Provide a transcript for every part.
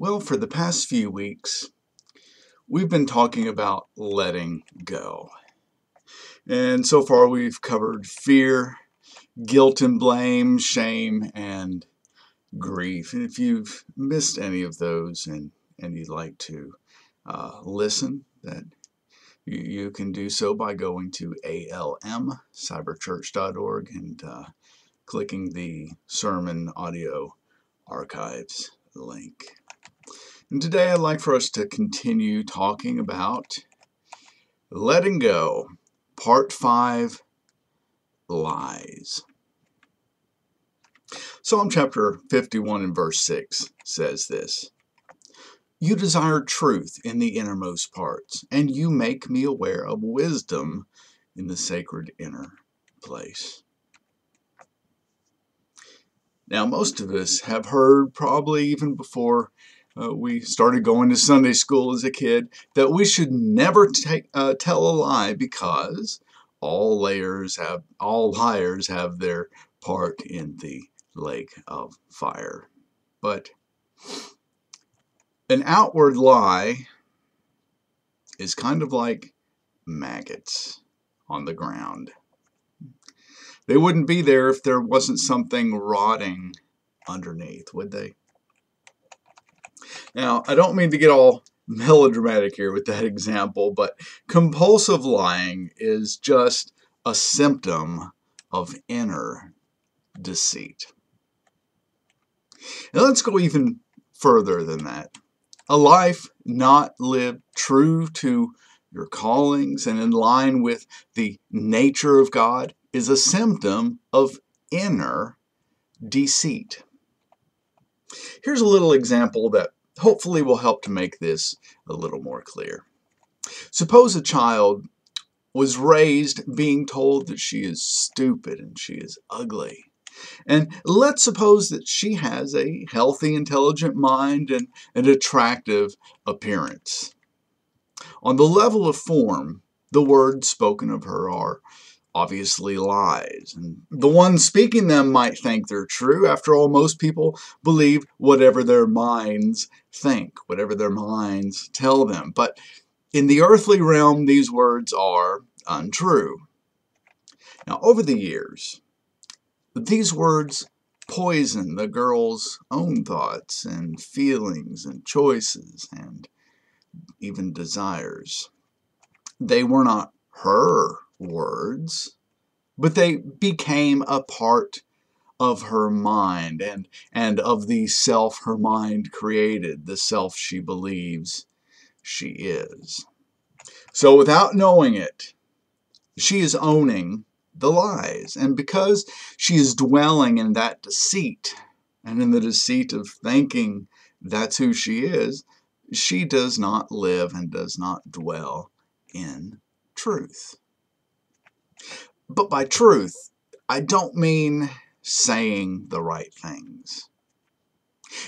Well, for the past few weeks, we've been talking about letting go. And so far, we've covered fear, guilt and blame, shame, and grief. And if you've missed any of those and you'd like to listen, that you can do so by going to almcyberchurch.org and clicking the sermon audio archives link. And today I'd like for us to continue talking about letting go, part 5, lies. Psalm chapter 51 and verse 6 says this: "You desire truth in the innermost parts, and you make me aware of wisdom in the sacred inner place." Now, most of us have heard, probably even before we started going to Sunday school as a kid, that we should never tell a lie because all liars have their part in the lake of fire. But an outward lie is kind of like maggots on the ground. They wouldn't be there if there wasn't something rotting underneath, would they? Now, I don't mean to get all melodramatic here with that example, but compulsive lying is just a symptom of inner deceit. And let's go even further than that. A life not lived true to your callings and in line with the nature of God is a symptom of inner deceit. Here's a little example that hopefully will help to make this a little more clear. Suppose a child was raised being told that she is stupid and she is ugly. And let's suppose that she has a healthy, intelligent mind and an attractive appearance. On the level of form, the words spoken of her are obviously lies, and the ones speaking them might think they're true. After all, most people believe whatever their minds think, whatever their minds tell them. But in the earthly realm, these words are untrue. Now, over the years, these words poison the girl's own thoughts and feelings and choices and even desires. They were not her words, but they became a part of her mind and of the self her mind created, the self she believes she is. So without knowing it, she is owning the lies. And because she is dwelling in that deceit, and in the deceit of thinking that's who she is, she does not live and does not dwell in truth. But by truth, I don't mean saying the right things.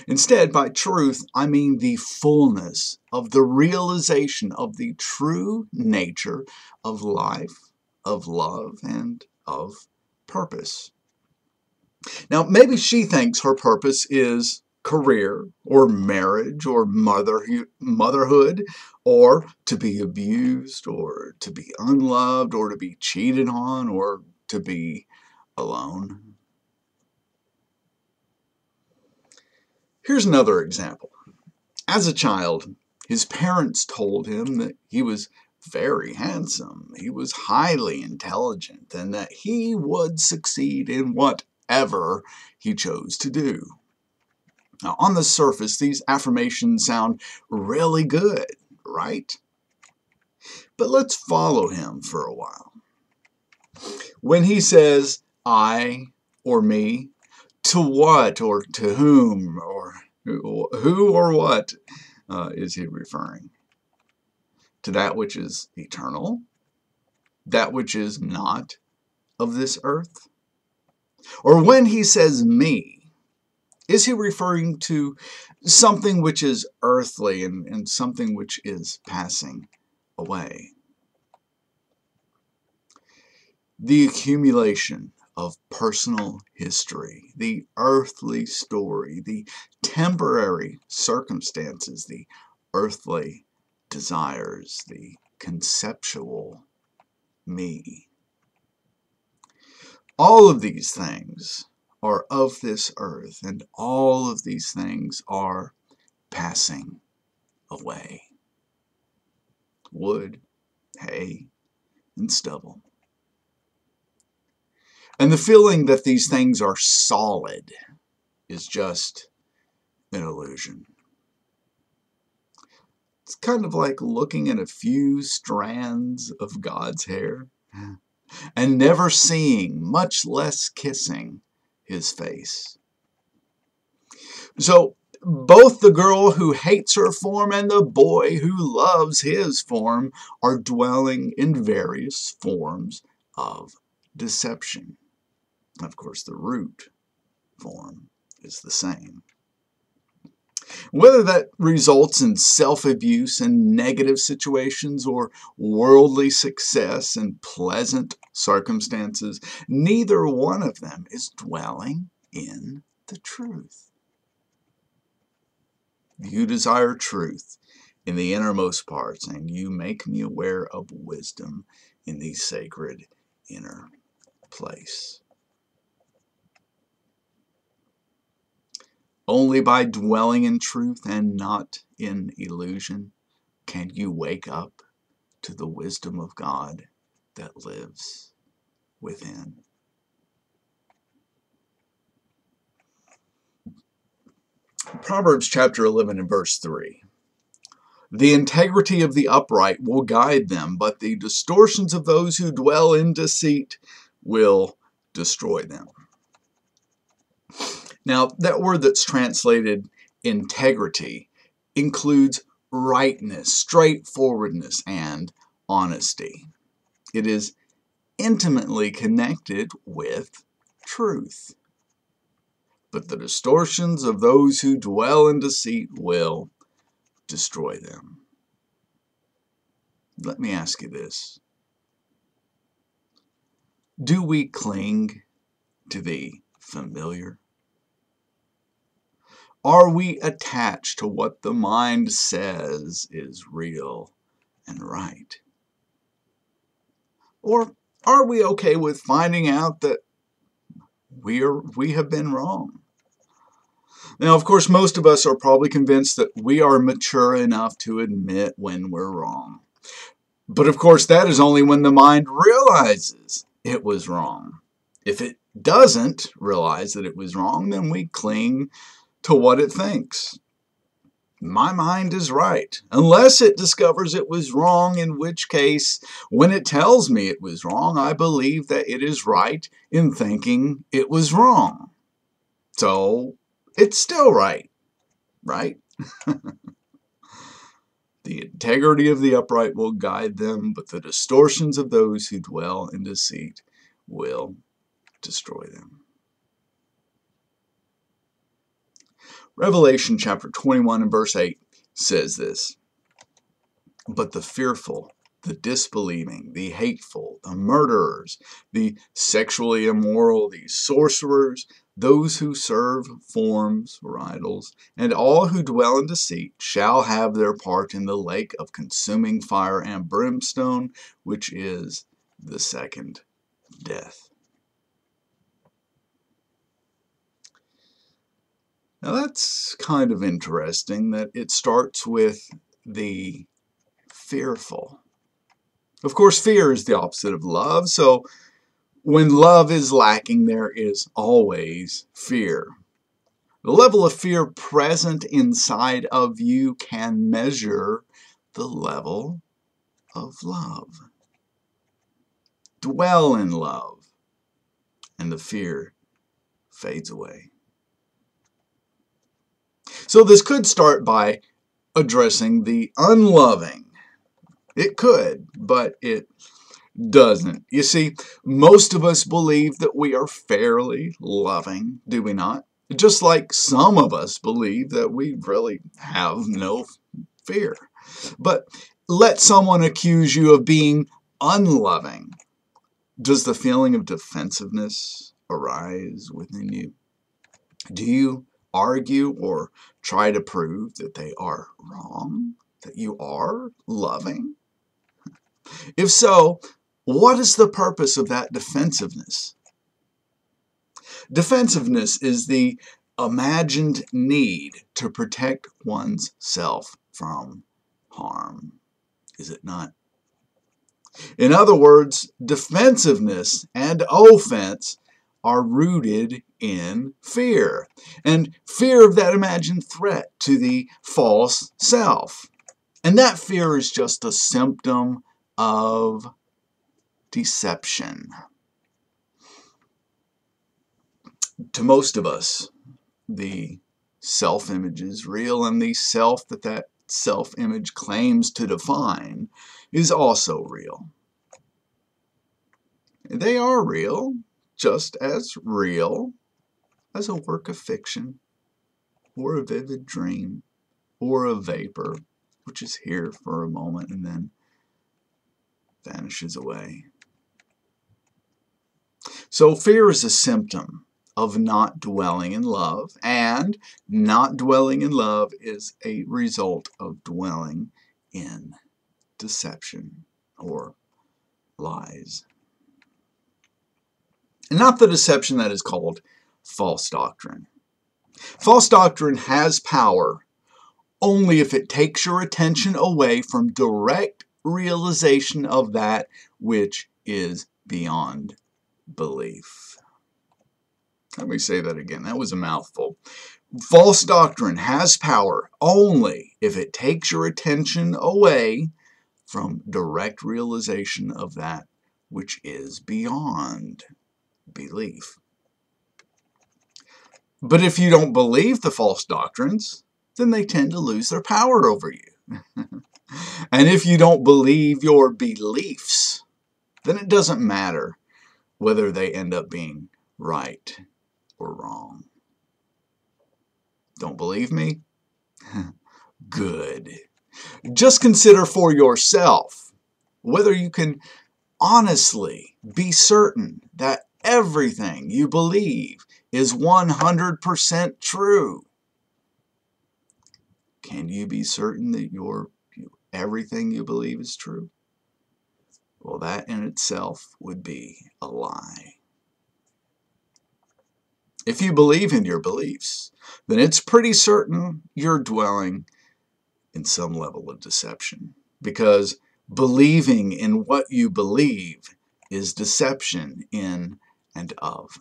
Instead, by truth, I mean the fullness of the realization of the true nature of life, of love, and of purpose. Now, maybe she thinks her purpose is career or marriage or motherhood, or to be abused or to be unloved or to be cheated on or to be alone. Here's another example. As a child, his parents told him that he was very handsome, he was highly intelligent, and that he would succeed in whatever he chose to do. Now, on the surface, these affirmations sound really good, right? But let's follow him for a while. When he says I or me, to what or to whom or who or what is he referring? To that which is eternal? That which is not of this earth? Or when he says me, is he referring to something which is earthly and something which is passing away? The accumulation of personal history, the earthly story, the temporary circumstances, the earthly desires, the conceptual me. All of these things are of this earth, and all of these things are passing away. Wood, hay, and stubble. And the feeling that these things are solid is just an illusion. It's kind of like looking at a few strands of God's hair and never seeing, much less kissing, his face. So both the girl who hates her form and the boy who loves his form are dwelling in various forms of deception. Of course, the root form is the same. Whether that results in self-abuse and negative situations or worldly success and pleasant circumstances, neither one of them is dwelling in the truth. You desire truth in the innermost parts, and you make me aware of wisdom in the sacred inner place. Only by dwelling in truth and not in illusion can you wake up to the wisdom of God that lives within. Proverbs chapter 11 and verse 3. The integrity of the upright will guide them, but the distortions of those who dwell in deceit will destroy them. Now, that word that's translated integrity includes rightness, straightforwardness, and honesty. It is intimately connected with truth. But the distortions of those who dwell in deceit will destroy them. Let me ask you this. Do we cling to the familiar? Are we attached to what the mind says is real and right? Or are we okay with finding out that we have been wrong? Now, of course, most of us are probably convinced that we are mature enough to admit when we're wrong. But of course, that is only when the mind realizes it was wrong. If it doesn't realize that it was wrong, then we cling to what it thinks. My mind is right, unless it discovers it was wrong, in which case, when it tells me it was wrong, I believe that it is right in thinking it was wrong. So, it's still right, right? The integrity of the upright will guide them, but the distortions of those who dwell in deceit will destroy them. Revelation chapter 21 and verse 8 says this, but the fearful, the disbelieving, the hateful, the murderers, the sexually immoral, the sorcerers, those who serve forms or idols, and all who dwell in deceit shall have their part in the lake of consuming fire and brimstone, which is the second death. Now that's kind of interesting that it starts with the fearful. Of course, fear is the opposite of love, so when love is lacking, there is always fear. The level of fear present inside of you can measure the level of love. Dwell in love, and the fear fades away. So this could start by addressing the unloving. It could, but it doesn't. You see, most of us believe that we are fairly loving, do we not? Just like some of us believe that we really have no fear. But let someone accuse you of being unloving. Does the feeling of defensiveness arise within you? Do you argue or try to prove that they are wrong, that you are loving? If so, what is the purpose of that defensiveness? Defensiveness is the imagined need to protect one's self from harm, is it not? In other words, defensiveness and offense are rooted in fear, and fear of that imagined threat to the false self. And that fear is just a symptom of deception. To most of us, the self-image is real, and the self that self-image claims to define is also real. They are real, just as real as a work of fiction, or a vivid dream, or a vapor, which is here for a moment and then vanishes away. So fear is a symptom of not dwelling in love, and not dwelling in love is a result of dwelling in deception or lies. And not the deception that is called false doctrine. False doctrine has power only if it takes your attention away from direct realization of that which is beyond belief. Let me say that again. That was a mouthful. False doctrine has power only if it takes your attention away from direct realization of that which is beyond belief. But if you don't believe the false doctrines, then they tend to lose their power over you. And if you don't believe your beliefs, then it doesn't matter whether they end up being right or wrong. Don't believe me? Good. Just consider for yourself whether you can honestly be certain that everything you believe is 100% true. Can you be certain that everything you believe is true? Well, that in itself would be a lie. If you believe in your beliefs, then it's pretty certain you're dwelling in some level of deception, because believing in what you believe is deception in and of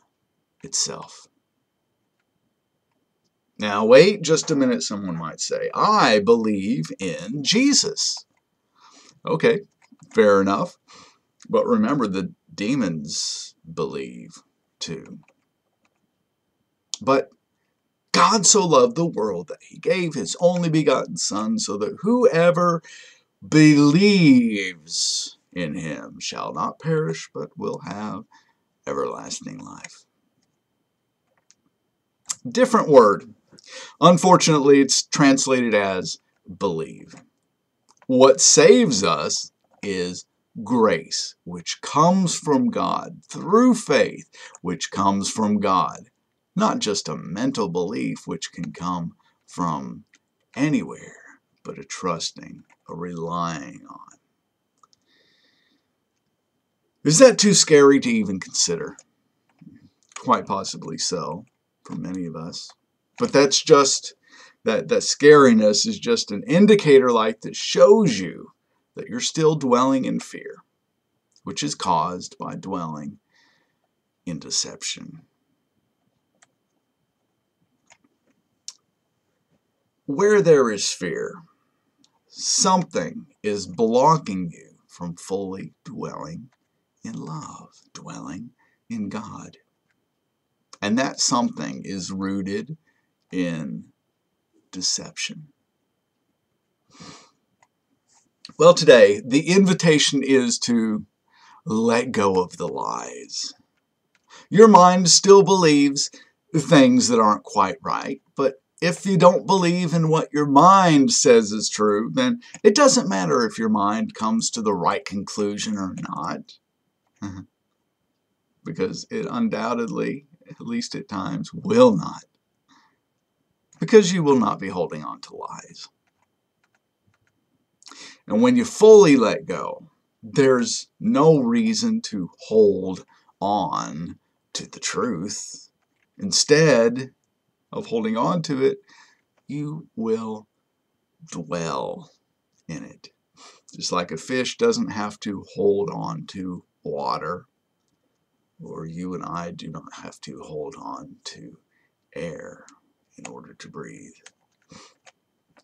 itself. Now, wait just a minute, someone might say. I believe in Jesus. Okay, fair enough. But remember, the demons believe too. But God so loved the world that he gave his only begotten Son, so that whoever believes in him shall not perish, but will have everlasting life. Different word. Unfortunately, it's translated as believe. What saves us is grace, which comes from God, through faith, which comes from God. Not just a mental belief which can come from anywhere, but a trusting, a relying on. Is that too scary to even consider? Quite possibly so, for many of us. But that's just, that scariness is just an indicator light that shows you that you're still dwelling in fear, which is caused by dwelling in deception. Where there is fear, something is blocking you from fully dwelling in love, dwelling in God. And that something is rooted in deception. Well, today, the invitation is to let go of the lies. Your mind still believes things that aren't quite right, but if you don't believe in what your mind says is true, then it doesn't matter if your mind comes to the right conclusion or not. because it undoubtedly, at least at times, will not. Because you will not be holding on to lies. And when you fully let go, there's no reason to hold on to the truth. Instead of holding on to it, you will dwell in it. Just like a fish doesn't have to hold on to water, or you and I do not have to hold on to air in order to breathe.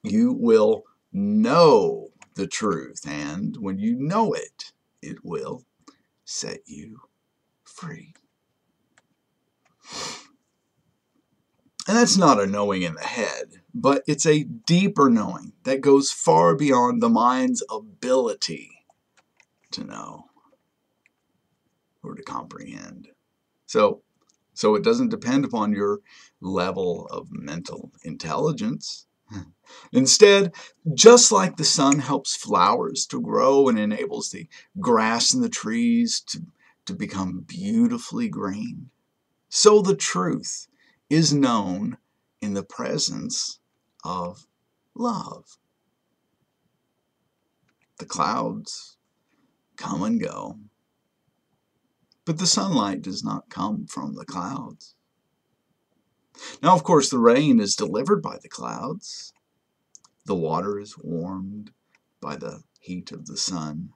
You will know the truth, and when you know it, it will set you free. And that's not a knowing in the head, but it's a deeper knowing that goes far beyond the mind's ability to know or to comprehend. So it doesn't depend upon your level of mental intelligence. Instead, just like the sun helps flowers to grow and enables the grass and the trees to become beautifully green, so the truth is known in the presence of love. The clouds come and go, but the sunlight does not come from the clouds. Now, of course, the rain is delivered by the clouds. The water is warmed by the heat of the sun,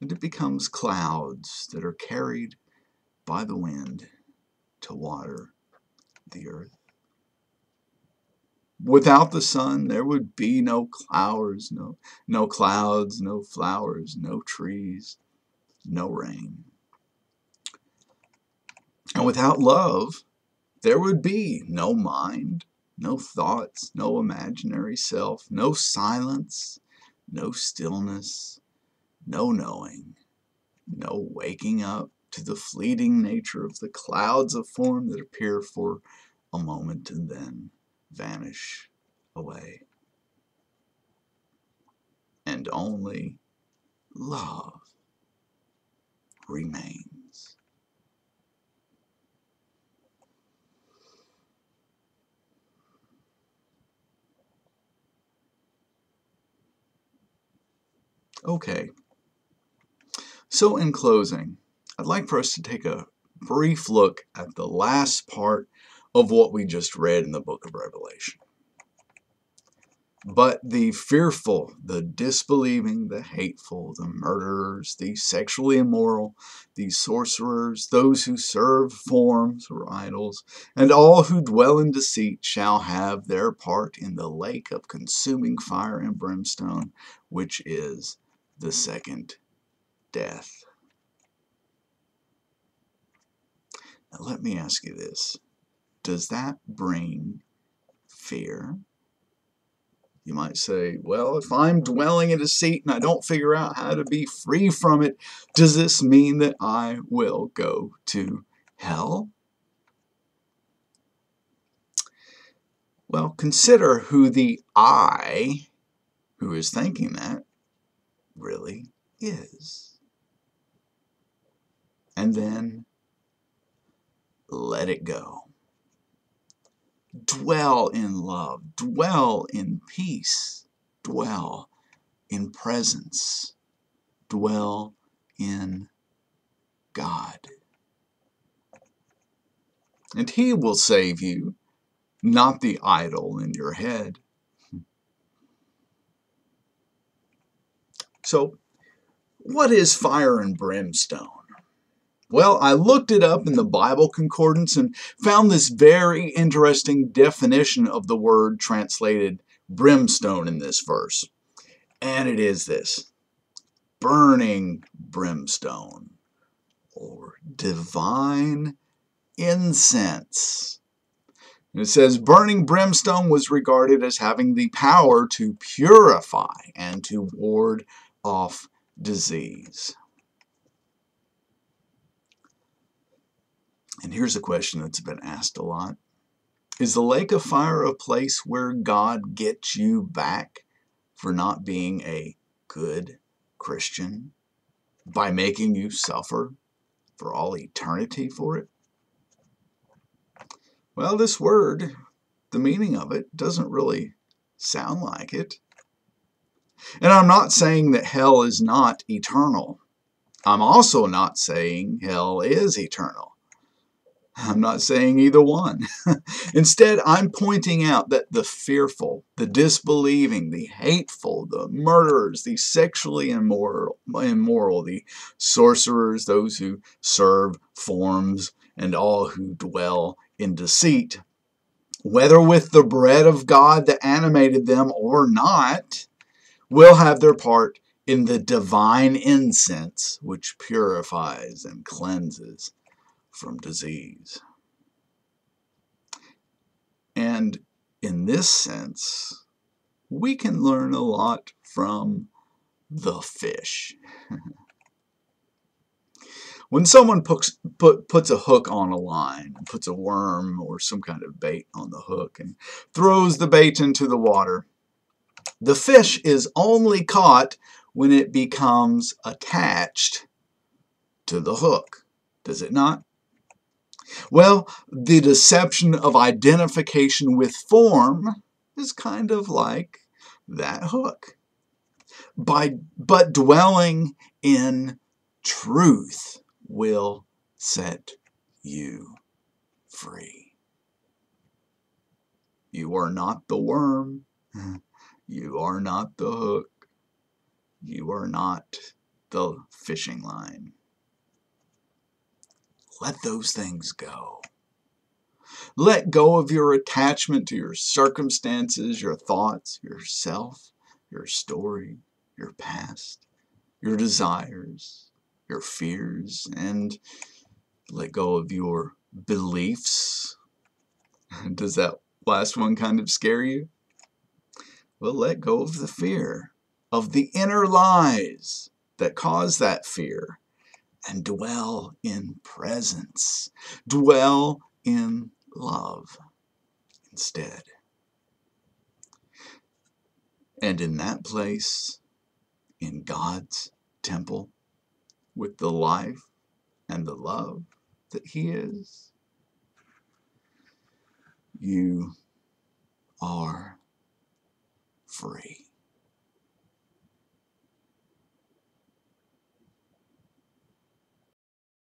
and it becomes clouds that are carried by the wind to water the earth. Without the sun, there would be no clouds, no clouds, no flowers, no trees, no rain. And without love, there would be no mind, no thoughts, no imaginary self, no silence, no stillness, no knowing, no waking up to the fleeting nature of the clouds of form that appear for a moment and then vanish away. And only love remains. Okay, so in closing, I'd like for us to take a brief look at the last part of what we just read in the book of Revelation. But the fearful, the disbelieving, the hateful, the murderers, the sexually immoral, the sorcerers, those who serve forms or idols, and all who dwell in deceit shall have their part in the lake of consuming fire and brimstone, which is the second death. Now let me ask you this. Does that bring fear? You might say, well, if I'm dwelling in deceit and I don't figure out how to be free from it, does this mean that I will go to hell? Well, consider who the I who is thinking that really is. And then let it go. Dwell in love, dwell in peace, dwell in presence, dwell in God. And He will save you, not the idol in your head. So, what is fire and brimstone? Well, I looked it up in the Bible Concordance and found this very interesting definition of the word translated brimstone in this verse. And it is this: burning brimstone, or divine incense. And it says burning brimstone was regarded as having the power to purify and to ward off disease. And here's a question that's been asked a lot. Is the lake of fire a place where God gets you back for not being a good Christian by making you suffer for all eternity for it? Well, this word, the meaning of it, doesn't really sound like it. And I'm not saying that hell is not eternal. I'm also not saying hell is eternal. I'm not saying either one. Instead, I'm pointing out that the fearful, the disbelieving, the hateful, the murderers, the sexually immoral, the sorcerers, those who serve forms, and all who dwell in deceit, whether with the bread of God that animated them or not, will have their part in the divine incense which purifies and cleanses from disease. And in this sense, we can learn a lot from the fish. When someone puts a hook on a line, puts a worm or some kind of bait on the hook and throws the bait into the water, the fish is only caught when it becomes attached to the hook, does it not? Well, the deception of identification with form is kind of like that hook. But dwelling in truth will set you free. You are not the worm. You are not the hook. You are not the fishing line. Let those things go. Let go of your attachment to your circumstances, your thoughts, yourself, your story, your past, your desires, your fears, and let go of your beliefs. Does that last one kind of scare you? Well, let go of the fear, of the inner lies that cause that fear, and dwell in presence. Dwell in love instead. And in that place, in God's temple, with the life and the love that He is, you are free.